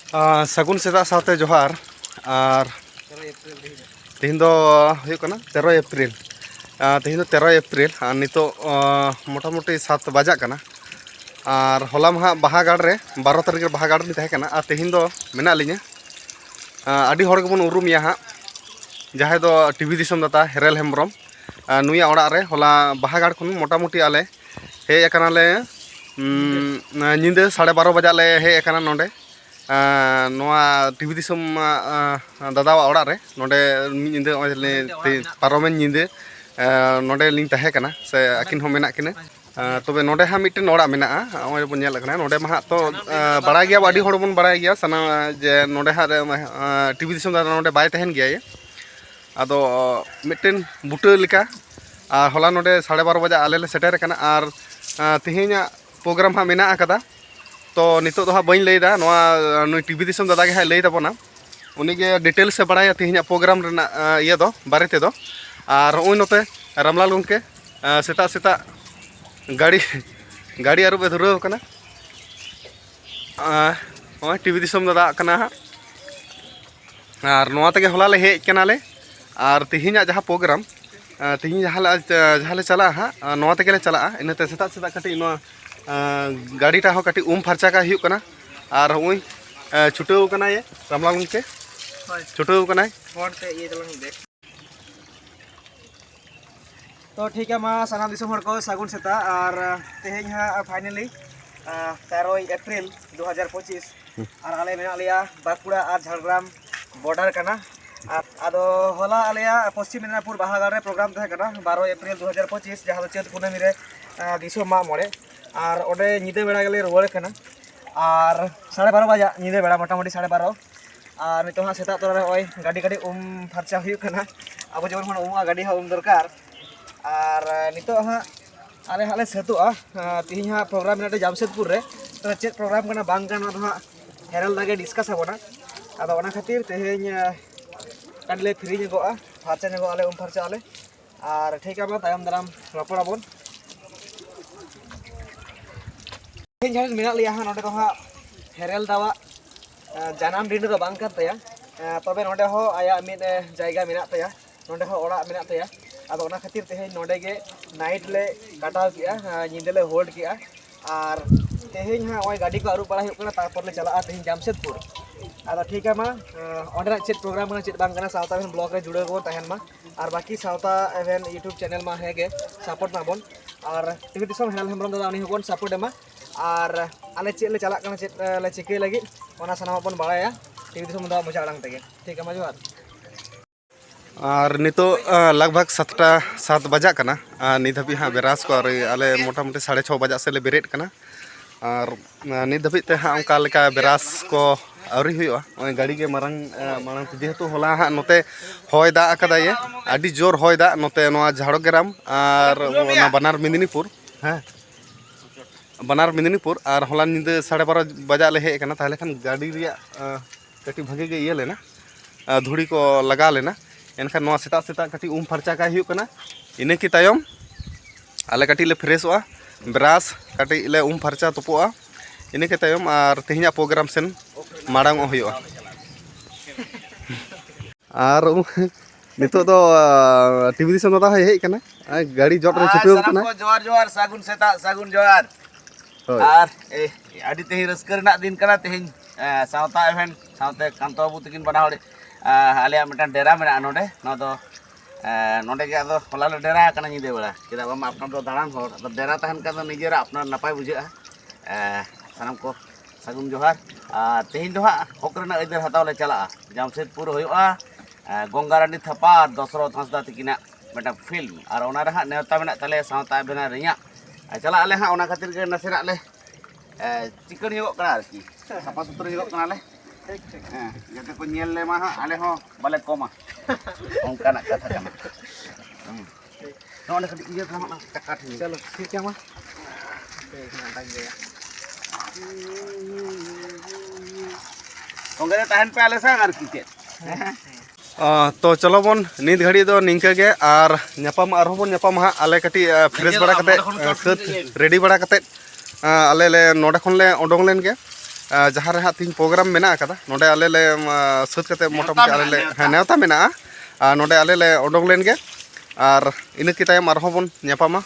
सगुन सेदा साथे जोहार और तेहन दो हुयुग कना 13 एप्रिल तेहन दो 13 एप्रिल और नितो मोटामुटी 7 बजा कना और होला मा बाहागाड़ रे 12 तारीख बाहागाड़ में तहे कना और तेहन दो मेना लिया आदि हर गेबन उरुमिया हाँ जहाँ दो टीवी दिसम दाता हेरेल हेम्ब्रम नुया ओड़ा रे होला बाहागाड़ खन मोटामुटी आले हे एकनाले निंदे 12:30 बजा ले हे एकना नोंडे टीवी दिसम दादावा ओड़ा रे नोंडे निंदे पारमेन निंदे नोंडे लिंग तहे कना से आकिन हो मेना किने तबे नोंडे हा मिटन ओड़ा मेना ओय बन नेल कना नोंडे मा तो बड़ा गया आदि हड़ बन बड़ा गया सना जे नोंडे हा टीवी दिसम दादा नोंडे बाय तहन गया ये आदो मिटन बुटा लेका और होला नोंडे 12:30 बजा आले ले सेटर कना और तेहेना प्रोग्राम हा मेना कदा तो नितो दो बी लैदा नुई टीवी दिसम दादा के लई तबना उनके डिटेल से बड़ा तेहना प्रोग्राम ये दो बारे ते दो और हूँ नोते रामलाल गंके सेता सेता गाड़ी गाड़ी आरुबे धुराव कना टीवी दिसम दादा कना और नोआ तेगे होला ले हेज कनाले और तेहना जहाँ प्रोग्राम तेहन जहाँ ले चला हाँ नोआ तेगे ले चला इनते सेता सेता कटी गाड़ी टा कटी फर्चा का हुयुग कना और हूँ छुटाव कना ये रामलाल गंके छुटाव कना तो ठीक है मा सानाम दिसम हर को सागुन सेता और तेहें हाँ फाइनली 13 एप्रिल 2025 और आले मेना लिया बाकुड़ा और झारग्राम बॉर्डर कना आदो होला आलिया पश्चिम मेदिनीपुर बाहागाड़ रे प्रोग्राम तहे कना 12 एप्रिल 2025 जहाँ चैत कुनामी रे दिसम मा मोड़े और ओडे निदे बेड़ा गेले रुवाड़ कना और 12:30 बजा निदे बेड़ा मोटामुटी 12:30 और नितो हाँ सेता तोरा ओय गाड़ी गाड़ी फर्चा हुयुग कना अब जेमन उमा गाड़ी हाँ दरकार और नितो हाँ आले हाले सेतुआ तेहन हाँ प्रोग्राम मेना जामशेदपुर रे तो चेक प्रोग्राम कना बांग कना हाँ हेरल दागे डिस्कस आबोना आदो ओना खातिर तेहें काले फ्री नगोआ फर्चा नगो आले फर्चा आले और ठीक है तायम दाराम रपड़ाबन तेहें मेना लिया हाँ नोडे तो हाँ हेरल दावा जानाम दिन दो बांग कान तया तबे नोडे हो आया मिद जायगा मेना तया नोडे हो ओड़ा मेना तया आदो ओना खातिर तेहें नोडे गे नाइट ले काटाव किया निंदे ले होल्ड किया और तेहें हाँ ओय गाड़ी को आरुब बड़ा हुयुग कना तारपर ले चला तेहें जामशेदपुर आदो ठीक है मा ओंडे चेक प्रोग्राम कना चेक बांग कना सावता एवेन ब्लॉग रे जुड़े गो तहन मा और बाकी सावता एवेन यूट्यूब चैनल मा हेगे सपोर्ट माबन और टीवी दिसम हेरल हेम्ब्रम दादा उनी होबन सपोर्ट एमा और आले चेक ले चला कना चेक ले चिके लगी ओना सानाम बन बाड़ाया टीवी दिसम दादा मोचा आड़ांग तेगे ठीक है मा जोहार और नितो लगभग 7 बजा कना नित हबी हाँ बेरास को आले मोटामुटी 6:30 बजा से ले बेरेट कना और नित हबी ते हाँ उनका लेका बेरास को आवरी हुआ गाड़ी के मारंग जेहेतु होला हाँ नोते हय दा अकादा ये आदि जोर हय दा नोते नोआ झाड़ग्राम और बनार मेदिनीपुर हाँ बनार मेदिनीपुर और होला निंदे 12:30 बजा ले हेज कना ताहले खान गाड़ी रिया कटी भागे गे ये लेना धुड़ी को लगा लेना एनखान नोआ सेता सेता कटी फर्चा का हुयुग कना इने की तायम आले कटी ले फ्रेशोआ ब्राश कटी ले फर्चा तुपोआ इने के तायम और तेहना प्रोग्राम सेन माड़ांग हुयुआ और नितो दो टीवी दिसम दादा हेज कना गाड़ी जट रे छुटाव कना जोहार जोहार सागुन सेता सागुन जोहार और आदि तेहें रस्कर रना दिन कना तेहें सावता एवेन सावते कांतो बाबू तकिन बड़ा हड़ आलिया मिटन डेरा मेना नोडे ना दो नोडे के आदो होला ले डेरा कना निदे बेड़ा चेदा बाम आपना दो दाड़ान हड़ तो डेरा तहन का निजेरा अपना नपाय बुझा सानाम को सागुन जोहार तेहें दो हाँ हक रना अदर हताव ले चला जामशेदपुर हुयुआ गंगारानी थापा और दशरथ हांसदा तकिना मिटन फिल्म और ओना रे हाँ नेवता मेना तले सावता बेना रेया चला आले हाँ ओना खातिर के नसेना ले चिकन हुयुग कना आरकी साफा सुथरा हुयुग कना ले ठीक ठीक जते को नेल ले मा हाँ आले हो बाले कोमा ओंकाना कथा कना नोंडे कटी इया था ना टका ठीक चलो ठीक है मा ओंगे तहन पे आले सा आरकी के तो चलो बन नित घड़ी दो निंका गे और न्यापाम आरो बन न्यापाम हाँ आले कटी फ्रेश बड़ा कते रेडी बड़ा कते आले ले नोडे खन ले ओडोंग लेन गे जहाँ रे हाँ तीन प्रोग्राम मेना कदा नोडे आले ले सत कते मोटामुटी आले ले हाँ नेवता मेना नोडे आले ले ओडोंग लेन गे और इन की तायम आरहों बन ᱧᱟᱯᱟᱢᱟ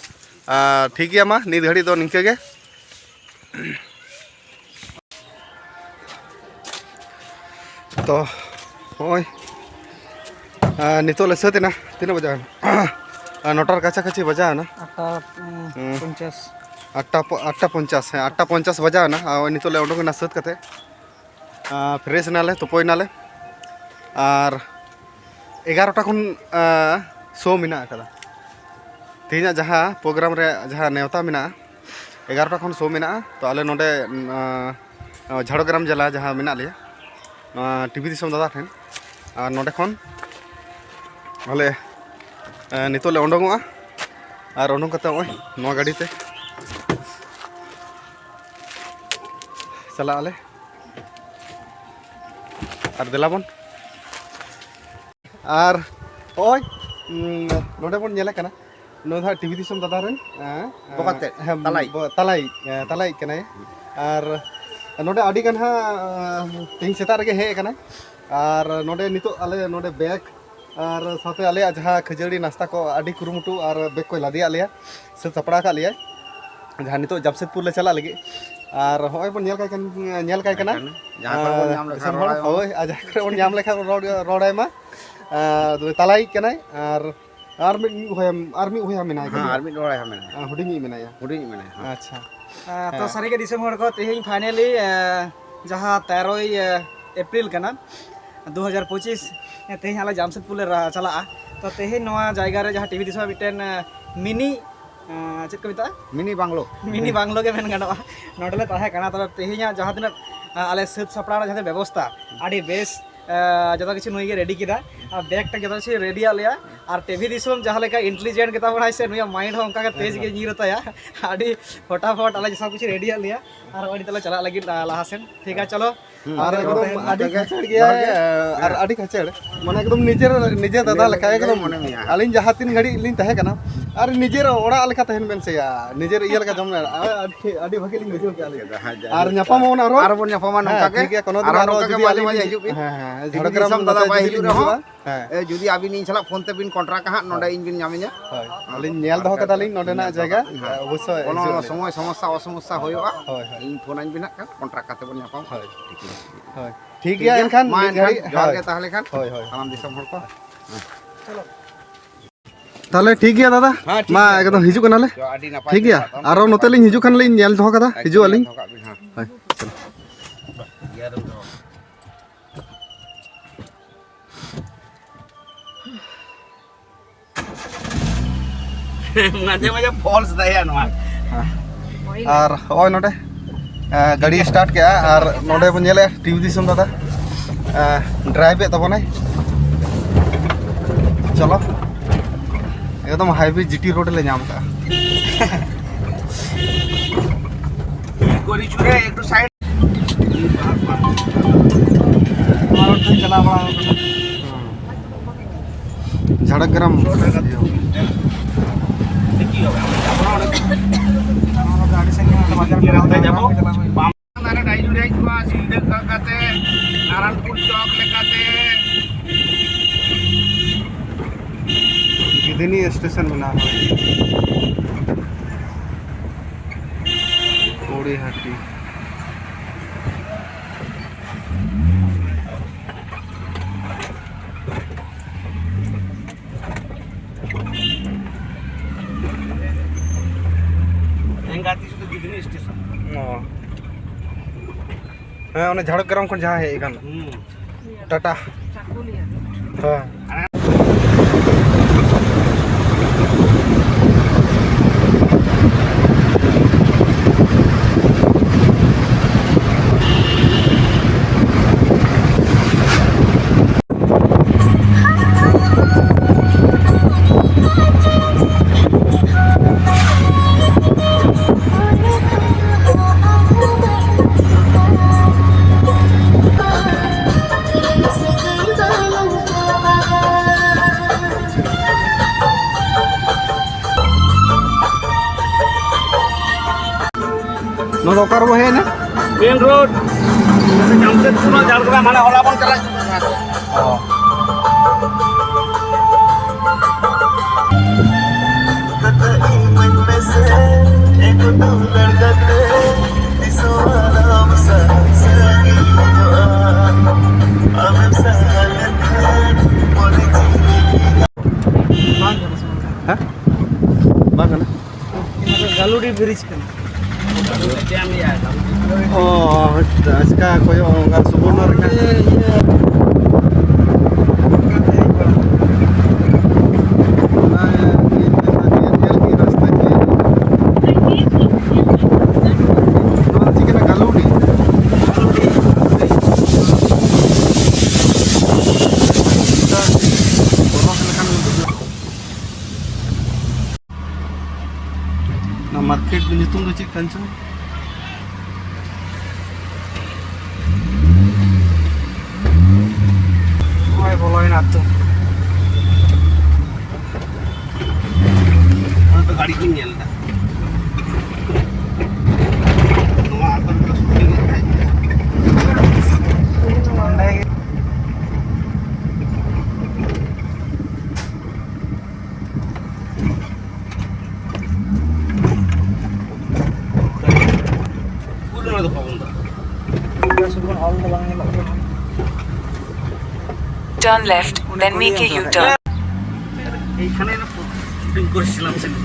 ठीक गया मा नित घड़ी दो निंके गे तो ओय नितो ले सतेना तीन बजा नोटर काचा काची बजा ना 8:50 है 8:50 बजा ना नितो ले ओडोंग ना सत कते फ्रेश नाले तुपोय नाले और 11टा खुन शो मेना कदा तीन जहाँ प्रोग्राम रे जहाँ नेवता मेना 11टा खुन शो मेना तो आले नोडे झाड़ग्राम जिला जहाँ मेना लिया टीवी दिसम दादा ठेन और नोडे खन आले नितो ले ओडोंगोआ और ओडोंग कते ओय नोआ गाड़ी ते चला आले और देलाबन और ओय नोडे बन नेले कना नोधा टीवी दिसम दादा रेन बकते तलाई तलाई कना और नोडे आडी गन हा तीन सेता रे हे कना और नोडे नितो आले नोडे बैग और साथे आले जहाँ खजड़ी नाश्ता को आडी कुरुमुटु और बैग को लादिया लिया से सपड़ा का लिया जहाँ नितो जमशेदपुर ले चला लगे और होय बन नेल काय कना जहाँ पर होय जहाँ करे बन नाम लेखा रोडाय मा तलाई कना और आर्मी होया मेना आर्मी रोड़ा है मैंने हुडिंगी मेनाया अच्छा तो सारे के दिसंबर को तेहिं फाइनली जहाँ 13 अप्रैल कना 2025 तेहिं आले जामशेदपुर ले चला तो तेहिं नवा जायगा रे जहाँ टीवी दिसम मिटेन मिनी चेक को मिता मिनी बांग्लो के मेन गानोआ नोडले ताहे कना तो तेहिं जहाँ तिना आले सत सपड़ा जहाँ व्यवस्था आडी बेस जो किसी नुई रेडी किदा और बैग टा जो किसी रेडी आलिया और टीवी दिसम जहाँ लेका इंटेलिजेंट केता बनाई से नुया माइंड हो उनका तेज के जीरताया आडी फटाफट आले सब कुछ रेडी आलिया और ओडी तले चला लगी लाहासेन ठीक है चलो और एकदम आडी खचड़ गया और आडी खचड़ माने एकदम निजे दादा लेका एकदम आलिन जहाँ तीन घड़ी लिन तहे कना और निजेर ओड़ा लेका तहन बेन से निजेर इया लेका जम आडी भागे लिन बुझो के आले और ᱧᱟᱯᱟᱢ ओना और बोन ᱧᱟᱯᱟᱢ नोका के ठीक है कोनो दिन और जुदी आली माजे हिजुब हां झाड़ग्राम दादा बाय हिजुब रहो जुदी आबिन इन छला फोन ते बिन कॉन्ट्रैक्ट हां नोडे इन बिन ᱧᱟᱢᱮᱧᱟ आलिन नेल दहो कदा लिन नोडेना जगह अवश्य कोनो समय समस्या असमस्या होयोआ इन फोन आइन बिना का कॉन्ट्रैक्ट काते बोन ᱧᱟᱯᱟᱢ ठीक गया एनखान घड़ी जोर के ताहले खान सालाम दिसम हर को चलो ताले ठीक गया दादा मा एकदम हिजु कनाले ठीक गया आरो नोते लिन हिजु खान लिन नेल दहो कदा हिजु आलिन हाय माजे फॉल्स दया नवा और ओय नोडे गाड़ी स्टार्ट किया और नोडे बन नेले टीवी दिसम दादा ड्राइव तबनाय चलो एकदम हाईवे जीटी रोड ले नाम का गोरी छुरे एक तो साइड और चला बड़ा झाड़ग्राम गाड़ी से नारायणपुर चौक लेकाते गिदनी स्टेशन में नाम कोड़ी हाटी स्टेशन हाँ उन्हें झाड़ग्राम को जहाँ है इकान टाटा हाँ नो दोकार वो है ना मेन रोड ᱠᱟᱱᱟ ᱢᱟᱱᱮ ᱦᱚᱞᱟ ᱵᱚᱱ ᱪᱟᱞᱟᱜ Hah? Mana? Galudi Bridge kan. Oh, sekarang koyo nggak subuh kan? Market nyutung do cik kancung. Oi boloin atuh. Ana gadi ko nyel da. Noa akan ko shooting hai. Turn left, then make a U-turn. এইখানে না shooting করেছিলাম সেটা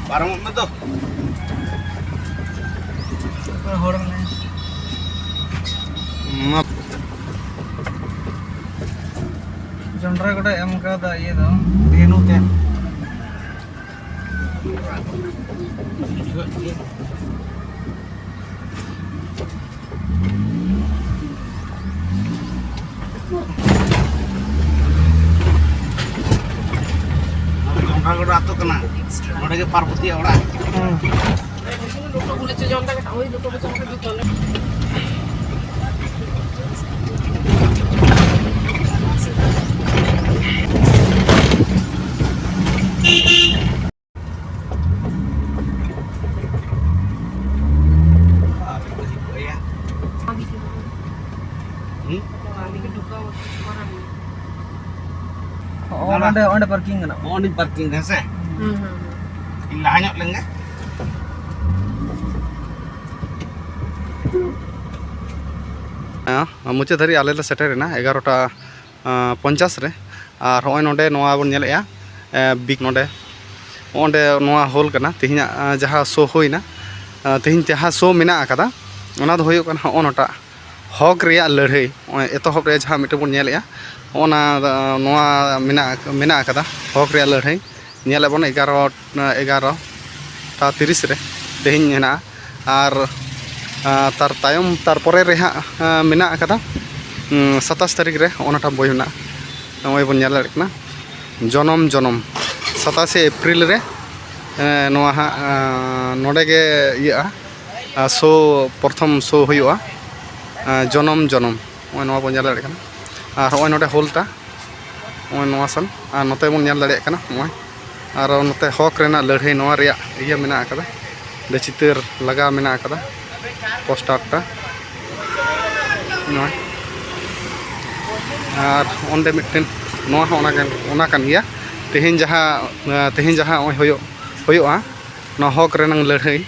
পারম না তো Hor ne. Jondra koda em kada iye do. Dhenu te. Jondra koda ato kana node ge Parvati ora Onde parking kana. Oh ini parking kan sih? Ila anyok lenge. मुझे धरी आले सेटेरना 11:50 रे और हॉय नोडे नोआ बन नेलेया बिग नोडे ओंडे नोआ होल कना तिहिना जहां शो होइना तिहिन जहां शो मेना आकादा ओना दो होयो कना ओनटा हक रिया लड़ाई एतहब रे जहां मिटे बन नेलेया ओना नोआ मेना आकादा हक रिया लड़ाई नेले बन 11:30 रे तिहिन हेना और तार तायम तार परे रे मेना आकादा 27 तारीख रे ओनाटा बय होना नय बन नेल दाड़ेकना जनम जनम 27 एप्रिल रे नोआ हा नोडे गे इया शो प्रथम शो हुआ जनम जनम ओय नोआ बन नेल दाड़ेकना और ओय नोडे होलता ओय नोआ सन और नोते बन नेल दाड़ेकना ओय और नोते हक रेना लड़ाई नोआ रिया इया मेना आकादा ले चितर लगा मेना आकादा पोस्टारटा नोय और ओंडे मिटन नोआ ओना कान गया तेहेन जहां ओय होयोआ न हक रेनांग लड़ाई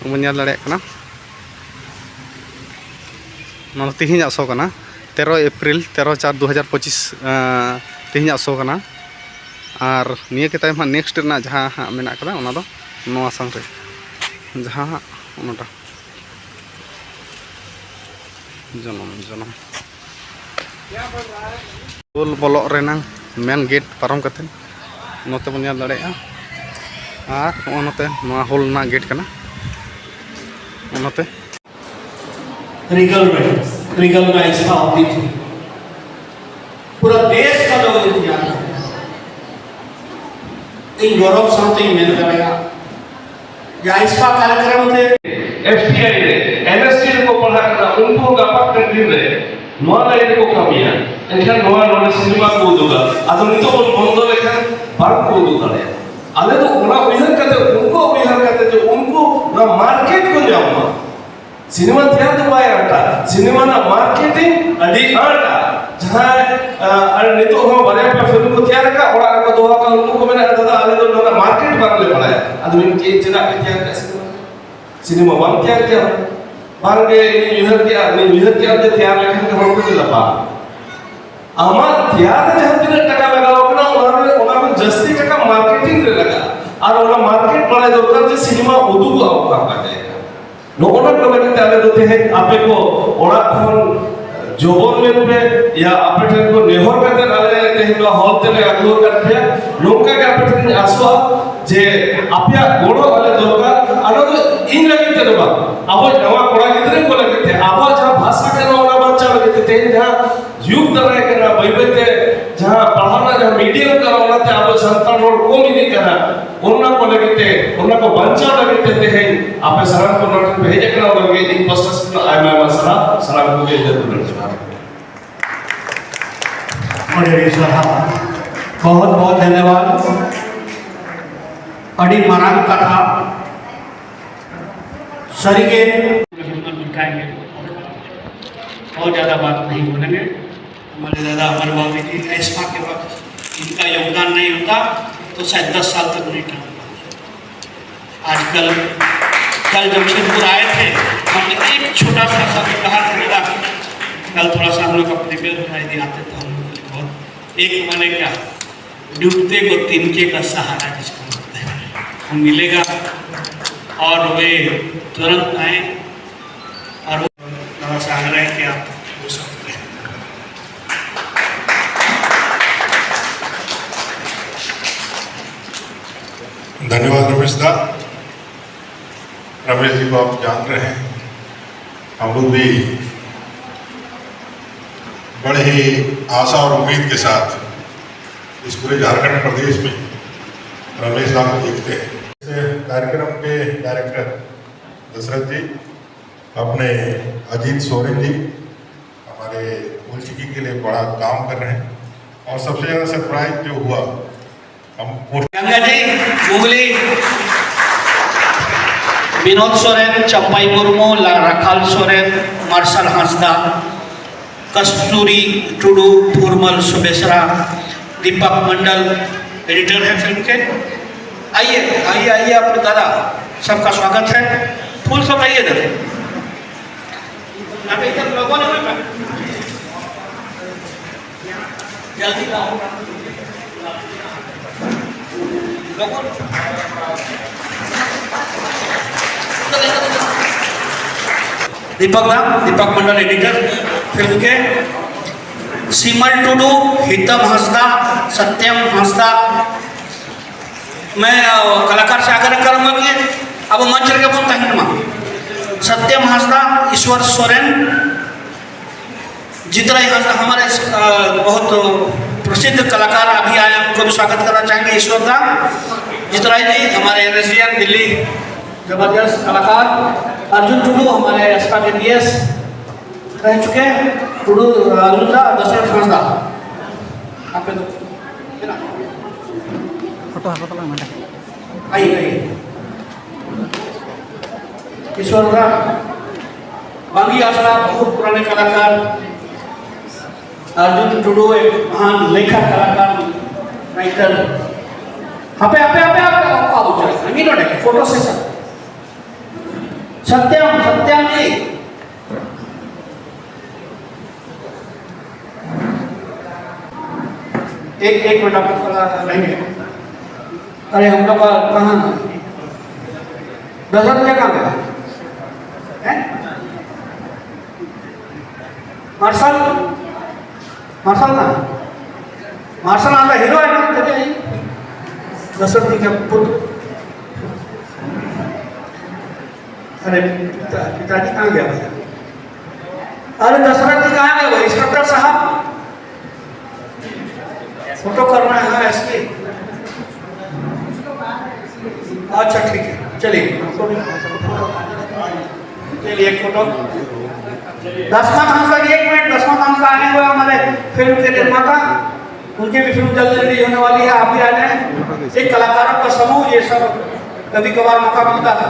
बन नेल दाड़ेकना न तेहेना सो कना 13 एप्रिल 13/4/2025 तेहेना सो कना और निया के टाइम नेक्स्ट ना जहां मेना कदा ओना दो नोआ संग रे जहां ओनाटा जनम जनम बोल बोलो रेनांग मेन गेट पारम कते नोते बन नेल दाड़ेया और ओनोते नोआ होल ना गेट कना ओनोते रिगल में ऐसा होती थी पूरा देश का लोग इंतजार कर इन गौरव साथ ही मेल करेगा या इसका कार्यक्रम थे एफटीआई रे एमएससी को पढ़ा करना उनको गपक कर दिन रे नोआ लाइन को कमिया एखान नोआ नोने सिनेमा को दुगा आदो नितो बन बंद लेखा बार को दुगा आले तो ओना उइहर कते उयहर करते जो उनको ना मार्केट को जाऊंगा सिनेमा तैयार तो पाए आटा सिनेमा ना मार्केटिंग अड़ी आटा जहां अरे नितो हम बड़े पे फिल्म को तैयार का और को दोहा का उनको को मैंने दादा आले तो ना मार्केट बांगले पड़ा है आदमी के चला के तैयार कैसे सिनेमा बांग तैयार क्या बांग के उयहर के अब तैयार लेखन के हम को लपा आमा तैयार जहां दिन टका लगाओ ना और जस्ती टका मार्केटिंग रे लगा और ओना मार्केट बड़ा दरकार जे सिनेमा उदुग आवका काटे नोना कमेटी ताले दोते हैं आपे को ओड़ा खन जोबन में पे या आपे ठन को नेहर करते आले तेहिन नो हॉल तेले अगलो करते नोका के आपे ठन आसवा जे आपया गोड़ो आले दरकार आनो तो इन लगी ते बा आबो नवा कोड़ा गिदरे को लगते आबो जहां भाषा के ओना बच्चा लगते तेहिन जहां युग दराय करा बैबते जहां पढ़ाना जहां मीडियम करा ते आबो संतान रोड को मिनी करा उन्ना को लगते उन्ना को बंचा लगते ते हैं आपे सलाम को नोट भेजे करा लगे इन पोस्टर्स आई मैं मसला सलाम को भेज दे और बहुत बहुत धन्यवाद अड़ी मरान कथा सरीके दिखाएंगे बहुत ज़्यादा बात नहीं बोलेंगे हमारे दादा अमर बाबू जी ऐसा के वक्त इनका योगदान नहीं होता तो शायद 10 साल तक नहीं कर पाते आजकल कल जमशेदपुर आए थे हमने एक छोटा सा शब्द कहा था मेरा कल थोड़ा सा हम लोग का प्रिपेयर सुनाई दिए आते तो हम लोग बहुत एक मैंने क्या डूबते को तिनके का सहारा जिसको बोलते हैं वो मिलेगा और वे तुरंत आए और थोड़ा सा आग्रह है कि आप हो सकते हैं धन्यवाद रमेश दा रमेश जी को आप जान रहे हैं हम लोग भी बड़े ही आशा और उम्मीद के साथ इस पूरे झारखंड प्रदेश में रमेश दा को देखते हैं कार्यक्रम के डायरेक्टर दशरथ जी अपने अजीत सोरेन जी हमारे मूलचिकी के लिए बड़ा काम कर रहे हैं और सबसे ज़्यादा सरप्राइज जो हुआ हम गंगा जी मुगली विनोद सोरेन चंपाई मुर्मू रखाल सोरेन मार्शल हांसदा कस्तूरी टुडू फुरमल सुबेसरा दीपक मंडल एडिटर है फिल्म के आइए आइए आइए अपने दादा सबका स्वागत है फूल सब आइए इधर लोगों ने जल्दी लाओ दीपक मंडल एडिटर फिल्म के सिमल टुडू हितम हंसदा सत्यम हंसदा मैं कलाकार से आग्रह करूंगा कि अब मंच के बोलता है सत्यम हंसदा ईश्वर सोरेन जितराई हंसदा हमारे बहुत प्रसिद्ध कलाकार अभी आए उनको भी स्वागत करना चाहेंगे ईश्वर दा जितराई जी हमारे रेजिडेंट दिल्ली जबरदस्त कलाकार अर्जुन टुडू हमारे एसपा के डीएस रह चुके हैं टुडू अर्जुन दा दशरथ हंसदा आप आइए ईश्वर दा बागी आसरा बहुत पुराने कलाकार अर्जुन टुडू एक महान लेखक कलाकार राइटर आपे आपे आपे आप मीनो ने फोटो सेशन सत्यम सत्यम जी एक मिनट आप रहेंगे अरे हम लोग कहाँ दशरथ क्या काम है मार्शल मार्शल ना मार्शल आता हीरो है ना चलिए दशरथ जी का पुत्र अरे पिताजी कहाँ गया भैया अरे दशरथ जी कहाँ गए भाई इंस्पेक्टर साहब फोटो करना है इसकी अच्छा ठीक है चलिए चलिए एक फोटो दसवां हंसा की 1 मिनट दसवां हंसा आने हुए हमारे फिल्म के निर्माता उनकी भी फिल्म जल्द रिलीज होने वाली है आप भी आ जाए एक कलाकारों का समूह ये सब कभी कभार मौका मिलता है।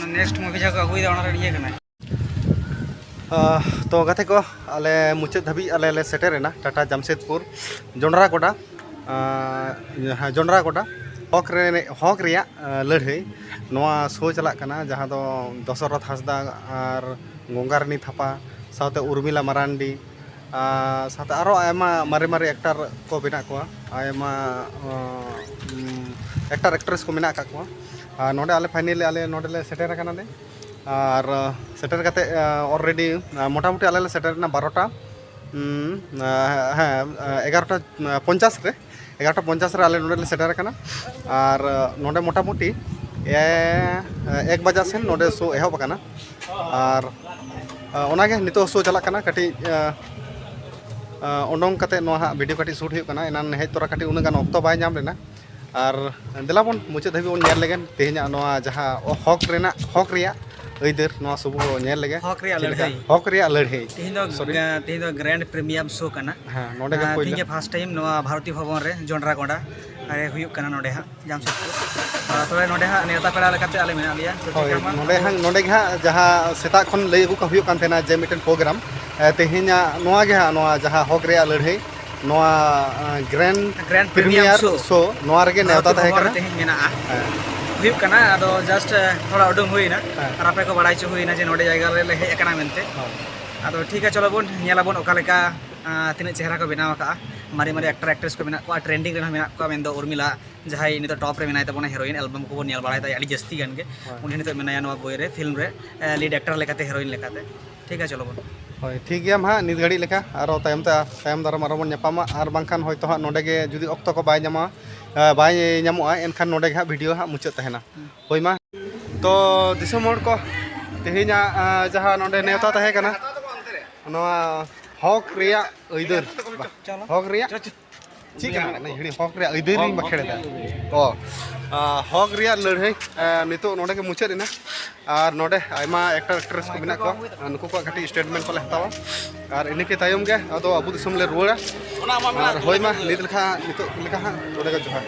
नेक्स्ट मूवी जगह अगुई तो गाते को आले मुचाद धाबी आले ले सेटेरेना टाटा जमशेदपुर जोंडरा कोटा हक रिया लड़ाई नवा शो चलाक कना जहाँ दो दशरथ हांसदा और गंगारानी थापा साथे उर्मिला मारांडी साथे आरो आयमा मारे मारे एक्टर को बिना को आयमा एक्टर एक्ट्रेस को मिना का को नोडे आले फाइनली आले नोडे ले सेटेर कना ले और सेटर करते ऑलरेडी मोटामुटी आले सेटरना 12टा हाँ 11:50 रे 11:50 रे आले नोडे सेटर कना और नोडे मोटामुटी 1 बजा सेन नोडे शो एहब कना और ओनागे नितो शो चला कना कटी ओंडोंग कते नोहा वीडियो कटी शूट हुई कना एनान हेज तोरा कटी उना गान ऑक्तो बाय नाम लेना और देलाबन मुचाद धाबी बन नेल लेगेन तेहना नोआ जहां हक रिया इधर नोआ सब नेल लेगे हक रिया लड़ाई तेहन दो ग्रैंड प्रीमियम शो कना हां नोडे के तेहन फर्स्ट टाइम नोआ भारतीय भवन रे जोंडरा कोंडा अरे हुयुक कना नोडे हा जामशेदपुर तोबे नोडे हा नेता पेड़ा लेकाते आले मेना लिया नोडे हा जहां सेता खन लई अगु का हुयुक कान थेना जे मिटन प्रोग्राम तेहना नोआ गे हा नोआ जहां हक रिया लड़ाई नोआ ग्रैंड प्रीमियर शो नोआ रे नेता तहे कना तेहन मेना हुयुक कना अदो जस्ट थोड़ा उडुंग हुईना और आपे को बड़ाई च हुईना जे नोडे जायगा रे हेज कना मेनते अदो ठीक है चलो बोन नेलाबोन ओका लेका तीन चेहरा को बनाव का मारे मारे एक्टर एक्ट्रेस को मेना को ट्रेंडिंग रे मेना को मेन दो उर्मिला जहां नितो टॉप रे मेनाय तबोना हीरोइन एल्बम को नेल बड़ाय ता आडी जस्ती गान गे उनी नितो मेनाया नोआ बोय रे फिल्म रे लीड एक्टर लेकाते हीरोइन लेकाते ठीक है चलो बोन हय ठीक गया हाँ नित घड़ी लेका आरो तायम दाराम आरो बन नापामा आर बांखान हयतो हाँ नोडे गे जुदी ऑक्तो को बाय नामा बाय नामोआ एनखान नोडे गे वीडियो हाँ मुचाद तहेना होय मा तो दिसम हर को तेहेना जहां नोडे नेता तहे कना नोआ हक रिया अइदर हक रिया ठीक है ना हिड़ी हक रिया अइदर री बखेड़े दा हक रिया लड़ाई नितो नोडे के मुचाद इना और नोडे आयमा एक्टर एक्ट्रेस को बिना को नुको को कटी स्टेटमेंट को हतावा और इनके तायम गे अदो अबु दिसम ले रुवाड़ा और होय मा नित लेखा नितो लेखा नोडे के जोहार।